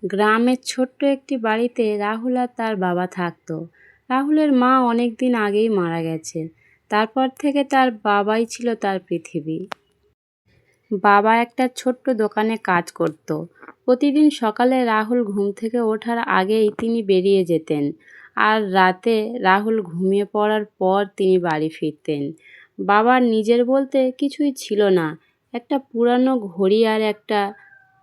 গ্রামের ছোট্ট একটি বাড়িতে রাহুল আর তার বাবা থাকতো। রাহুলের মা অনেক দিন আগেই মারা গেছে। তারপর থেকে তার বাবাই ছিল তার পৃথিবী। বাবা একটা ছোট্ট দোকানে কাজ করত। প্রতিদিন সকালে রাহুল ঘুম থেকে ওঠার আগেই তিনি বেরিয়ে যেতেন, আর রাতে রাহুল ঘুমিয়ে পড়ার পর তিনি বাড়ি ফিরতেন। বাবার নিজের বলতে কিছুই ছিল না। একটা পুরানো ঘড়ি আর একটা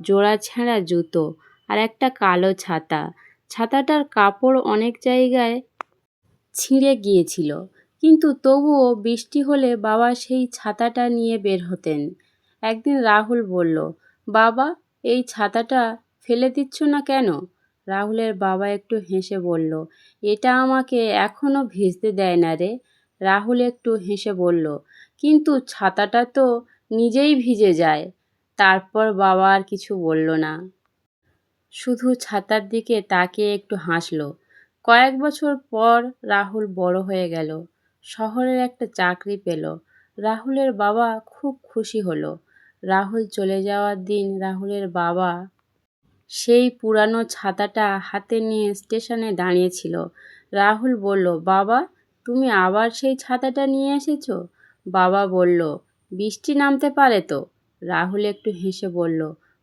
জোড়া ছেঁড়া জুতো আর একটা কালো ছাতা। ছাতাটার কাপড় অনেক জায়গায় ছিঁড়ে গিয়েছিল, কিন্তু তবুও বৃষ্টি হলে বাবা সেই ছাতাটা নিয়ে বের হতেন। একদিন রাহুল বলল, বাবা, এই ছাতাটা ফেলে দিচ্ছ না কেন? রাহুলের বাবা একটু হেসে বলল, এটা আমাকে এখনো ভিজতে দেয় না রে। রাহুল একটু হেসে বলল, কিন্তু ছাতাটা তো নিজেই ভিজে যায়। তারপর বাবা আর কিছু বলল না, শুধু ছাতার দিকে তাকিয়ে একটু হাসল। কয়েক বছর পর রাহুল বড় হয়ে গেল, শহরের একটা চাকরি পেল। রাহুলের বাবা খুব খুশি হলো। রাহুল চলে যাওয়ার দিন রাহুলের বাবা সেই পুরানো ছাতাটা হাতে নিয়ে স্টেশনে দাঁড়িয়েছিল। রাহুল বলল, বাবা, তুমি আবার সেই ছাতাটা নিয়ে এসেছো? বাবা বলল, বৃষ্টি নামতে পারে তো। রাহুল একটু হেসে বলল,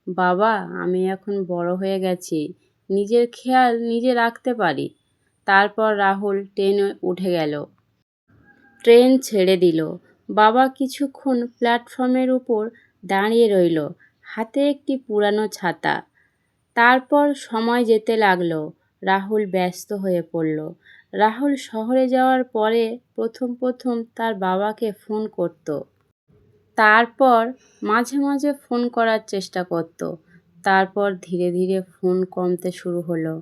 বাবা, আমি এখন বড় হয়ে গেছি, নিজের খেয়াল নিজে রাখতে পারি। তারপর রাহুল ট্রেনে উঠে গেল। ট্রেন ছেড়ে দিল। বাবা কিছুক্ষণ প্ল্যাটফর্মের উপর দাঁড়িয়ে রইল, হাতে একটি পুরানো ছাতা। তারপর সময় যেতে লাগলো। রাহুল ব্যস্ত হয়ে পড়ল। রাহুল শহরে যাওয়ার পরে প্রথম তার বাবাকে ফোন করত। তারপর মাঝে মাঝে ফোন করার চেষ্টা করত। তারপর ধীরে ধীরে ফোন কমতে শুরু হলো।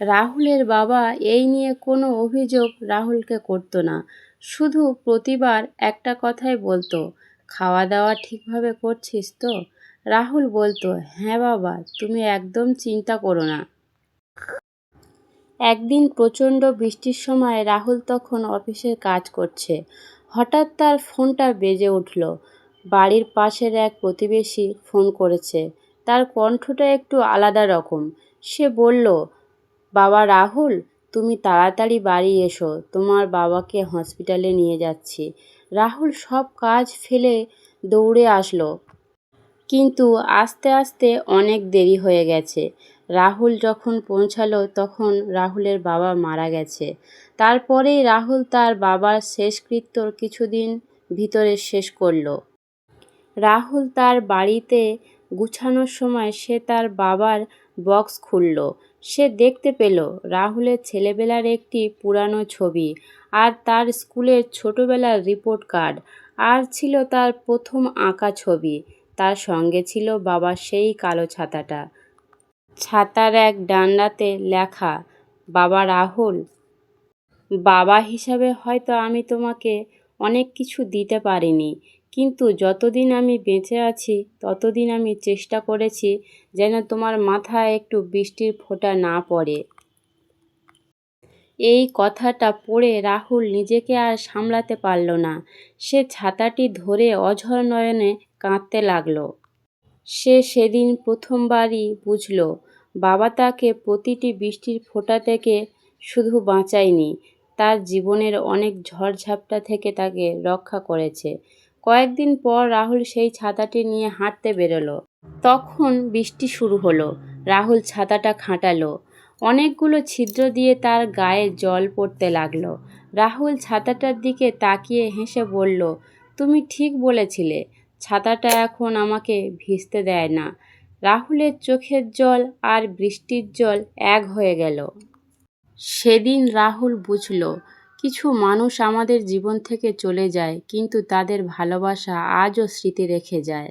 রাহুলের বাবা এই নিয়ে কোনো অভিযোগ রাহুলকে করতো না। শুধু প্রতিবার একটা কথাই বলতো, খাওয়া দাওয়া ঠিকভাবে করছিস তো? রাহুল বলতো, হ্যাঁ বাবা, তুমি একদম চিন্তা করো না। একদিন প্রচণ্ড বৃষ্টির সময় রাহুল তখন অফিসের কাজ করছে। হঠাৎ তার ফোনটা বেজে উঠল। বাড়ির পাশের এক প্রতিবেশী ফোন করেছে। তার কণ্ঠটা একটু আলাদা রকম। সে বলল, বাবা রাহুল, তুমি তাড়াতাড়ি বাড়ি এসো, তোমার বাবাকে হসপিটালে নিয়ে যাচ্ছি। রাহুল সব কাজ ফেলে দৌড়ে আসলো, কিন্তু আস্তে আস্তে অনেক দেরি হয়ে গেছে। রাহুল যখন পৌঁছালো তখন রাহুলের বাবা মারা গেছে। তারপরেই রাহুল তার বাবার শেষকৃত্য কিছুদিন ভিতরে শেষ করলো। রাহুল তার বাড়িতে গুছানোর সময় সে তার বাবার বক্স খুলল। সে দেখতে পেল রাহুলের ছেলেবেলার একটি পুরানো ছবি, আর তার স্কুলের ছোটবেলার রিপোর্ট কার্ড, আর ছিল তার প্রথম আঁকা ছবি। তার সঙ্গে ছিল বাবার সেই কালো ছাতাটা। ছাতার এক ডান্ডাতে লেখা, বাবা রাহুল, বাবা হিসাবে হয়তো আমি তোমাকে অনেক কিছু দিতে পারিনি, কিন্তু যতদিন আমি বেঁচে আছি ততদিন আমি চেষ্টা করেছি যেন তোমার মাথায় একটু বৃষ্টির ফোঁটা না পড়ে। এই কথাটা পড়ে রাহুল নিজেকে আর সামলাতে পারল না। সে ছাতাটি ধরে অঝর নয়নে কাঁদতে লাগল। সে সেদিন প্রথমবারই বুঝল, বাবা তাকে প্রতিটি বৃষ্টির ফোঁটা থেকে শুধু বাঁচায়নি, তার জীবনের অনেক ঝড়ঝাপটা থেকে তাকে রক্ষা করেছে। কয়েকদিন পর রাহুল সেই ছাতাটি নিয়ে হাঁটতে বেরোলো। তখন বৃষ্টি শুরু হলো। রাহুল ছাতাটা খাটালো। অনেকগুলো ছিদ্র দিয়ে তার গায়ে জল পড়তে লাগলো। রাহুল ছাতাটার দিকে তাকিয়ে হেসে বলল, তুমি ঠিক বলেছিলে, ছাতাটা এখন আমাকে ভিজতে দেয় না। রাহুলের চোখের জল আর বৃষ্টির জল এক হয়ে গেল। সেদিন রাহুল বুঝল, কিছু মানুষ আমাদের জীবন থেকে চলে যায়, কিন্তু তাদের ভালোবাসা আজও স্মৃতি রেখে যায়।